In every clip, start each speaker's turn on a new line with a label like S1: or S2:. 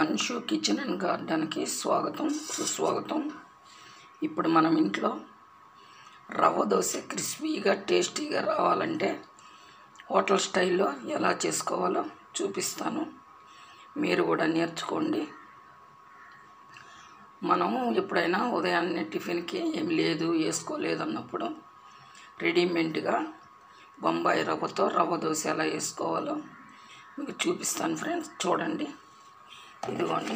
S1: Anshu kitchen and గార్డెన్కి స్వాగతం సుస్వాగతం. ఇప్పుడు మనం ఇంట్లో రవ్వ దోశ క్రిస్పీగా టేస్టీగా రావాలంటే హోటల్ స్టైల్లో ఎలా చేసుకోవాలో చూపిస్తాను. మీరు కూడా నేర్చుకోండి. మనము ఎప్పుడైనా ఉదయాన్నే టిఫిన్కి ఏం లేదు వేసుకోలేదు అన్నప్పుడు రెడీమేడ్గా బొంబాయి రవ్వతో రవ్వ దోశ ఎలా వేసుకోవాలో మీకు చూపిస్తాను ఫ్రెండ్స్. చూడండి, ఇదిగోండి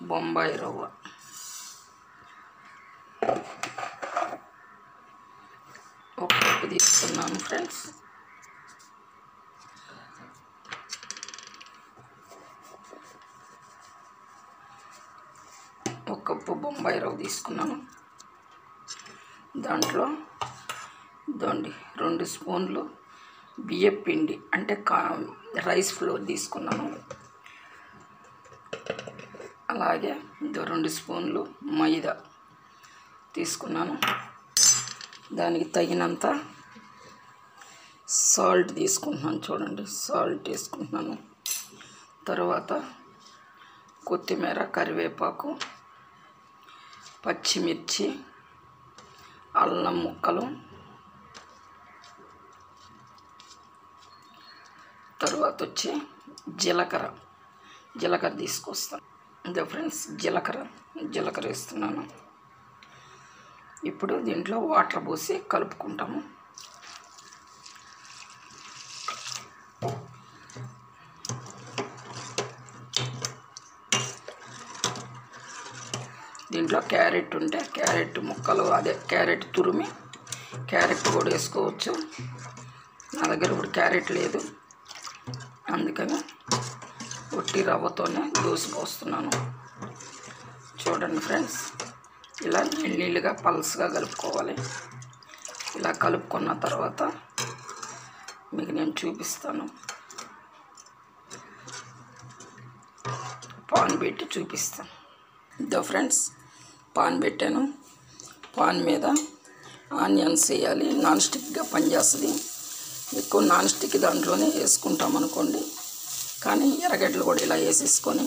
S1: బొంబాయి రవ్వ. ఒక కప్పు తీసుకున్నాను ఫ్రెండ్స్. ఒక కప్పు బొంబాయి రవ్వ తీసుకున్నాను. దాంట్లో 2 స్పూన్లు బియ్యం పిండి అంటే రైస్ ఫ్లోర్ తీసుకున్నాను. అలాగే 2 స్పూన్లు మైదా తీసుకున్నాను. దానికి తగినంత సాల్ట్ తీసుకుంటున్నాను. చూడండి, సాల్ట్ వేసుకుంటున్నాను. తర్వాత కొత్తిమీర, కరివేపాకు, పచ్చిమిర్చి, అల్లం ముక్కలు, తర్వాత వచ్చి జీలకర్ర తీసుకొస్తాను. ఇదే ఫ్రెండ్స్, జీలకర్ర వేస్తున్నాను. ఇప్పుడు దీంట్లో వాటర్ పోసి కలుపుకుంటాము. దీంట్లో క్యారెట్ ఉంటే క్యారెట్ ముక్కలు, క్యారెట్ తురిమి క్యారెట్ కూడా వేసుకోవచ్చు. నా దగ్గర ఇప్పుడు క్యారెట్ లేదు, అందుకని ఒట్టి రవ్వతోనే దోశ పోస్తున్నాను. చూడండి ఫ్రెండ్స్, ఇలా నీళ్ళుగా పల్స్గా కలుపుకోవాలి. ఇలా కలుపుకున్న తర్వాత మీకు నేను చూపిస్తాను. పాన్ పెట్టి చూపిస్తాను. ఇదో ఫ్రెండ్స్, పాన్ పెట్టాను. పాన్ మీద ఆనియన్స్ వేయాలి. నాన్ స్టిక్గా పనిచేస్తుంది. ఎక్కువ నాన్ స్టిక్ దాంట్లోనే వేసుకుంటాం అనుకోండి, కానీ ఎర్రగడ్డలు కూడా ఇలా వేసేసుకొని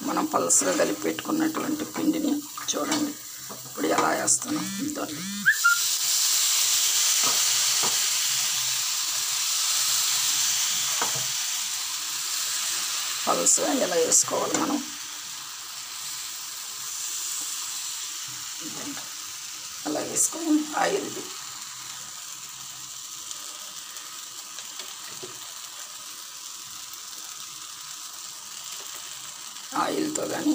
S1: మనం పల్స్గా కలిపి పెట్టుకున్నటువంటి పిండిని చూడండి ఇప్పుడు ఎలా వేస్తాను. ఇదండి, పల్స్గా ఎలా వేసుకోవాలి మనం. అలా వేసుకొని ఆయిల్తో కానీ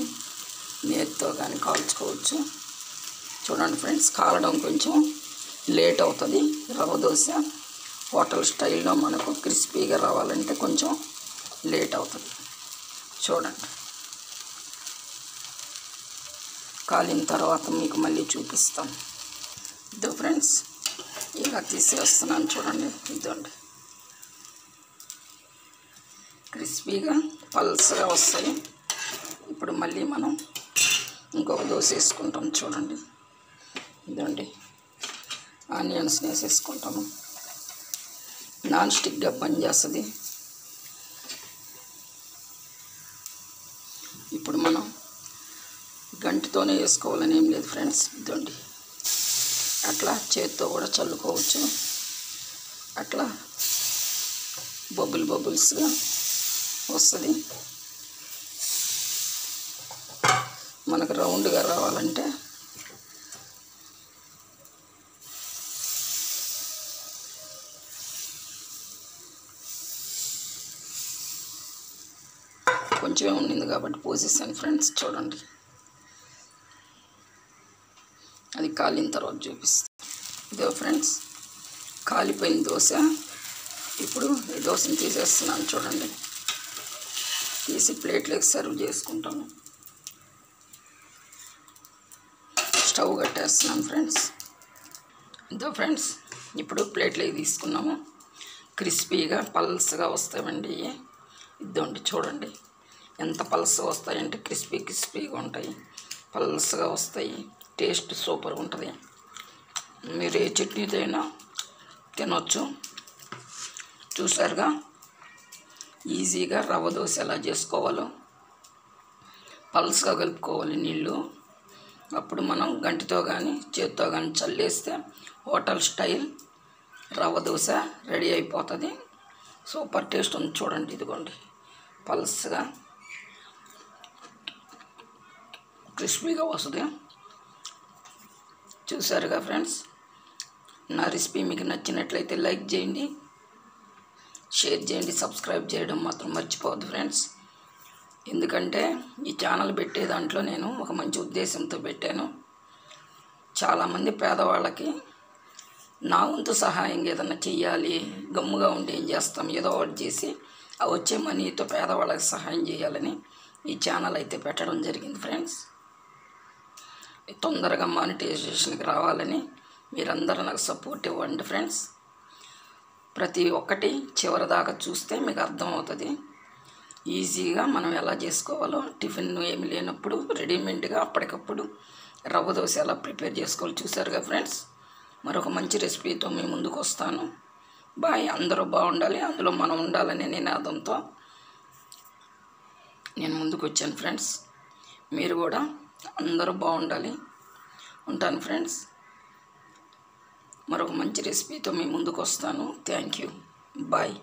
S1: నేతితో కానీ కాల్చుకోవచ్చు. చూడండి ఫ్రెండ్స్, కాలడం కొంచెం లేట్ అవుతుంది. రవ్వ దోశ హోటల్ స్టైల్లో మనకు క్రిస్పీగా రావాలంటే కొంచెం లేట్ అవుతుంది. చూడండి, కాలిన తర్వాత మీకు మళ్ళీ చూపిస్తాను. ఇదో ఫ్రెండ్స్, ఇలా తీసేస్తున్నాను. చూడండి, ఇదండి క్రిస్పీగా పల్స్గా వస్తాయి. ఇప్పుడు మళ్ళీ మనం ఇంకొక దోశ వేసుకుంటాం. చూడండి, ఇదండి ఆనియన్స్ వేసేసుకుంటాము. నాన్ స్టిక్గా పనిచేస్తుంది. ఇప్పుడు మనం గంటితోనే వేసుకోవాలని ఏం లేదు ఫ్రెండ్స్. ఇదండి, అట్లా చేతితో కూడా చల్లుకోవచ్చు. అట్లా బబుల్స్గా వస్తుంది. మనకు రౌండ్గా రావాలంటే కొంచెమే ఉండింది కాబట్టి పోసేసాను ఫ్రెండ్స్. చూడండి, అది కాలిన తర్వాత చూపిస్తాను. ఇదో ఫ్రెండ్స్, కాలిపోయిన దోశ. ఇప్పుడు ఈ దోశని తీసేస్తున్నాను. చూడండి, తీసి ప్లేట్లోకి సర్వ్ చేసుకుంటాము. స్టవ్ కట్టేస్తున్నాను ఫ్రెండ్స్. ఇదో ఫ్రెండ్స్, ఇప్పుడు ప్లేట్లోకి తీసుకున్నాము. క్రిస్పీగా పల్స్గా వస్తాయండి. ఇదండి, చూడండి ఎంత పల్స్గా వస్తాయంటే క్రిస్పీగా ఉంటాయి, పల్స్గా వస్తాయి. టేస్ట్ సూపర్గా ఉంటుంది. మీరు ఏ చట్నీతో అయినా తినొచ్చు. చూసారుగా, ఈజీగా రవ్వ దోశ ఎలా చేసుకోవాలో పల్స్గా కలుపుకోవాలి నీళ్ళు. అప్పుడు మనం గంటితో కానీ చేత్తో కానీ చల్లేస్తే hotel style rava dosa ready అయిపోతుంది. సూపర్ టేస్ట్ ఉంది చూడండి. ఇదిగోండి పల్స్గా క్రిస్పీగా వస్తుంది. చూసారుగా ఫ్రెండ్స్, నా రెసిపీ మీకు నచ్చినట్లయితే లైక్ చేయండి, షేర్ చేయండి, సబ్స్క్రైబ్ చేయడం మాత్రం మర్చిపోవద్దు ఫ్రెండ్స్. ఎందుకంటే ఈ ఛానల్ పెట్టే దాంట్లో నేను ఒక మంచి ఉద్దేశంతో పెట్టాను. చాలామంది పేదవాళ్ళకి నా వంతు సహాయం ఏదైనా చెయ్యాలి, గమ్ముగా ఉండి ఏం చేస్తాం, ఏదో ఒకటి చేసి ఆ వచ్చే మనీతో పేదవాళ్ళకి సహాయం చేయాలని ఈ ఛానల్ అయితే పెట్టడం జరిగింది ఫ్రెండ్స్. తొందరగా మానిటైజేషన్కి రావాలని మీరందరూ నాకు సపోర్ట్ ఇవ్వండి ఫ్రెండ్స్. ప్రతి ఒక్కటి చివరి దాకా చూస్తే మీకు అర్థమవుతుంది ఈజీగా మనం ఎలా చేసుకోవాలో. టిఫిన్ ఏమి లేనప్పుడు రెడీమేడ్గా అప్పటికప్పుడు రవ్వ దోశ ఎలా ప్రిపేర్ చేసుకోవాలి చూసారుగా ఫ్రెండ్స్. మరొక మంచి రెసిపీతో మీ ముందుకు వస్తాను. బాయ్. అందరూ బాగుండాలి, అందులో మనం ఉండాలనే నినాదంతో నేను ముందుకు వచ్చాను ఫ్రెండ్స్. మీరు కూడా అందరూ బాగుండాలి. ఉంటాను ఫ్రెండ్స్. మరొక మంచి రెసిపీతో మీ ముందుకు వస్తాను. Thank you. బాయ్.